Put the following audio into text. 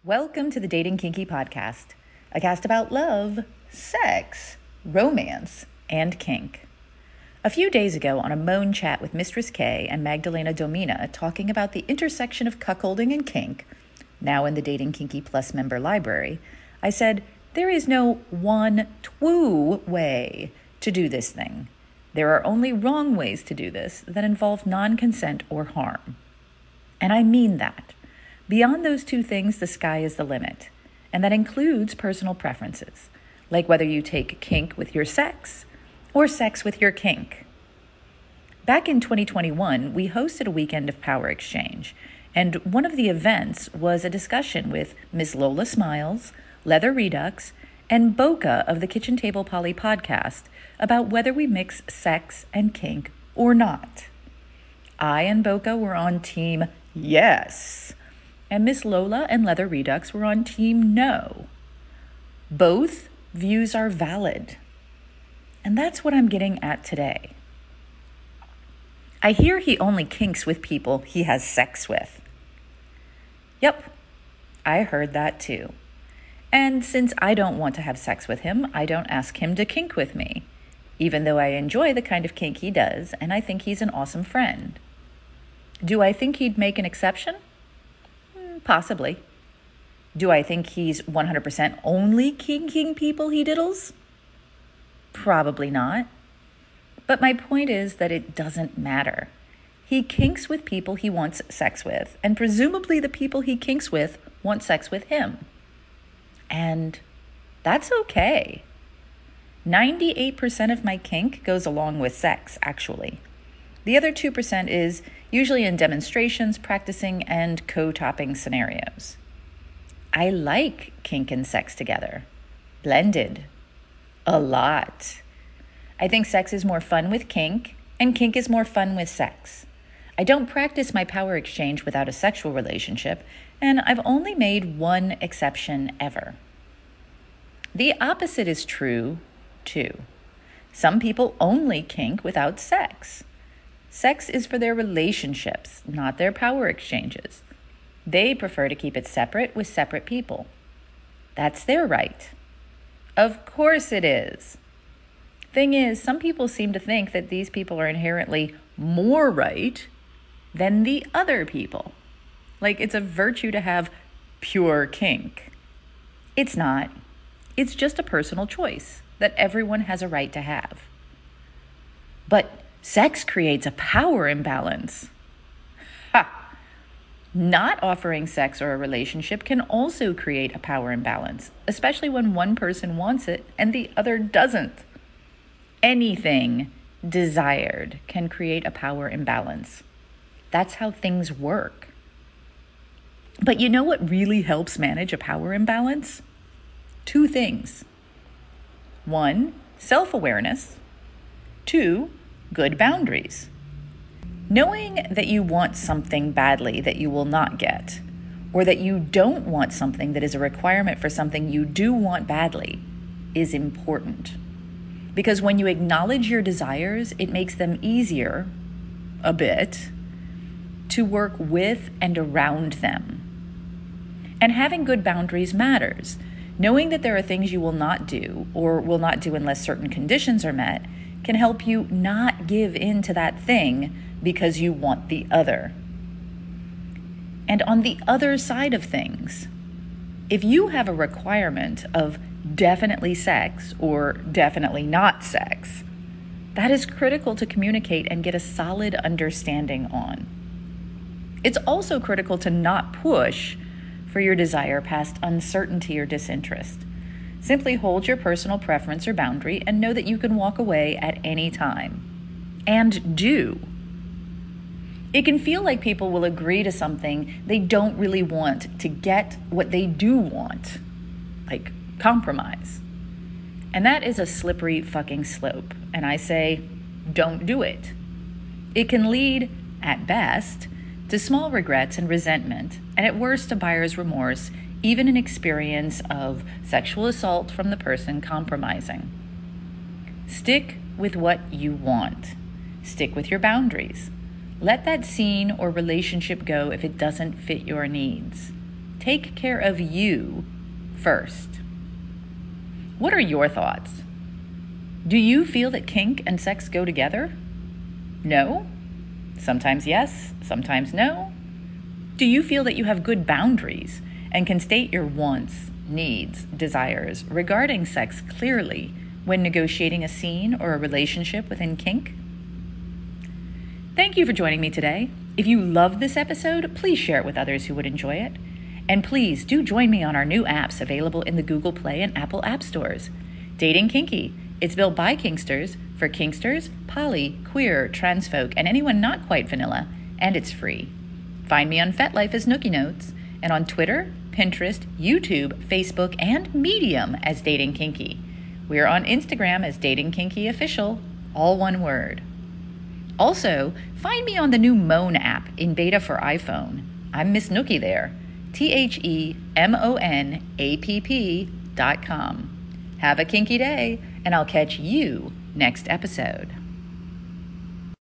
Welcome to the Dating Kinky podcast, a cast about love, sex, romance, and kink. A few days ago on a moan chat with Mistress K and Magdalena Domina talking about the intersection of cuckolding and kink, now in the Dating Kinky Plus member library, I said, there is no one twoo way to do this thing. There are only wrong ways to do this that involve non-consent or harm. And I mean that. Beyond those two things, the sky is the limit. And that includes personal preferences, like whether you take kink with your sex or sex with your kink. Back in 2021, we hosted a weekend of power exchange, and one of the events was a discussion with Miss Lola Smiles, Leather Redux, and Boca of the Kitchen Table Poly podcast about whether we mix sex and kink or not. I and Boca were on team yes, and Miss Lola and Leather Redux were on team no. Both views are valid. And that's what I'm getting at today. I hear he only kinks with people he has sex with. Yep, I heard that too. And since I don't want to have sex with him, I don't ask him to kink with me, even though I enjoy the kind of kink he does, and I think he's an awesome friend. Do I think he'd make an exception? Possibly. Do I think he's 100% only kinking people he diddles? Probably not. But my point is that it doesn't matter. He kinks with people he wants sex with, and presumably the people he kinks with want sex with him. And that's okay. 98% of my kink goes along with sex, actually. The other 2% is usually in demonstrations, practicing, and co-topping scenarios. I like kink and sex together. Blended. A lot. I think sex is more fun with kink, and kink is more fun with sex. I don't practice my power exchange without a sexual relationship, and I've only made one exception ever. The opposite is true, too. Some people only kink without sex. Sex is for their relationships, not their power exchanges. They prefer to keep it separate with separate people. That's their right. Of course it is. Thing is, some people seem to think that these people are inherently more right than the other people. Like it's a virtue to have pure kink. It's not. It's just a personal choice that everyone has a right to have. But sex creates a power imbalance. Ha! Not offering sex or a relationship can also create a power imbalance, especially when one person wants it and the other doesn't. Anything desired can create a power imbalance. That's how things work. But you know what really helps manage a power imbalance? Two things. 1, self-awareness. 2, good boundaries. Knowing that you want something badly that you will not get, or that you don't want something that is a requirement for something you do want badly, is important. Because when you acknowledge your desires, it makes them easier, a bit, to work with and around them. And having good boundaries matters. Knowing that there are things you will not do, or will not do unless certain conditions are met, can help you not give in to that thing because you want the other. And on the other side of things, if you have a requirement of definitely sex or definitely not sex, that is critical to communicate and get a solid understanding on. It's also critical to not push for your desire past uncertainty or disinterest. Simply hold your personal preference or boundary and know that you can walk away at any time. And do. It can feel like people will agree to something they don't really want to get what they do want, like compromise. And that is a slippery fucking slope. And I say, don't do it. It can lead, at best, to small regrets and resentment, and at worst to buyer's remorse, even an experience of sexual assault from the person compromising. Stick with what you want. Stick with your boundaries. Let that scene or relationship go if it doesn't fit your needs. Take care of you first. What are your thoughts? Do you feel that kink and sex go together? No? Sometimes yes, sometimes no? Do you feel that you have good boundaries and can state your wants, needs, desires regarding sex clearly when negotiating a scene or a relationship within kink? Thank you for joining me today. If you love this episode, please share it with others who would enjoy it. And please do join me on our new apps available in the Google Play and Apple App Stores. Dating Kinky. It's built by Kinksters, for Kinksters, poly, queer, trans folk, and anyone not quite vanilla, and it's free. Find me on FetLife as Nookie Notes, and on Twitter, Pinterest, YouTube, Facebook, and Medium as Dating Kinky. We are on Instagram as Dating Kinky Official, all one word. Also, find me on the new WON app in beta for iPhone. I'm Miss Nookie there. TheMonapp.com. Have a kinky day, and I'll catch you next episode.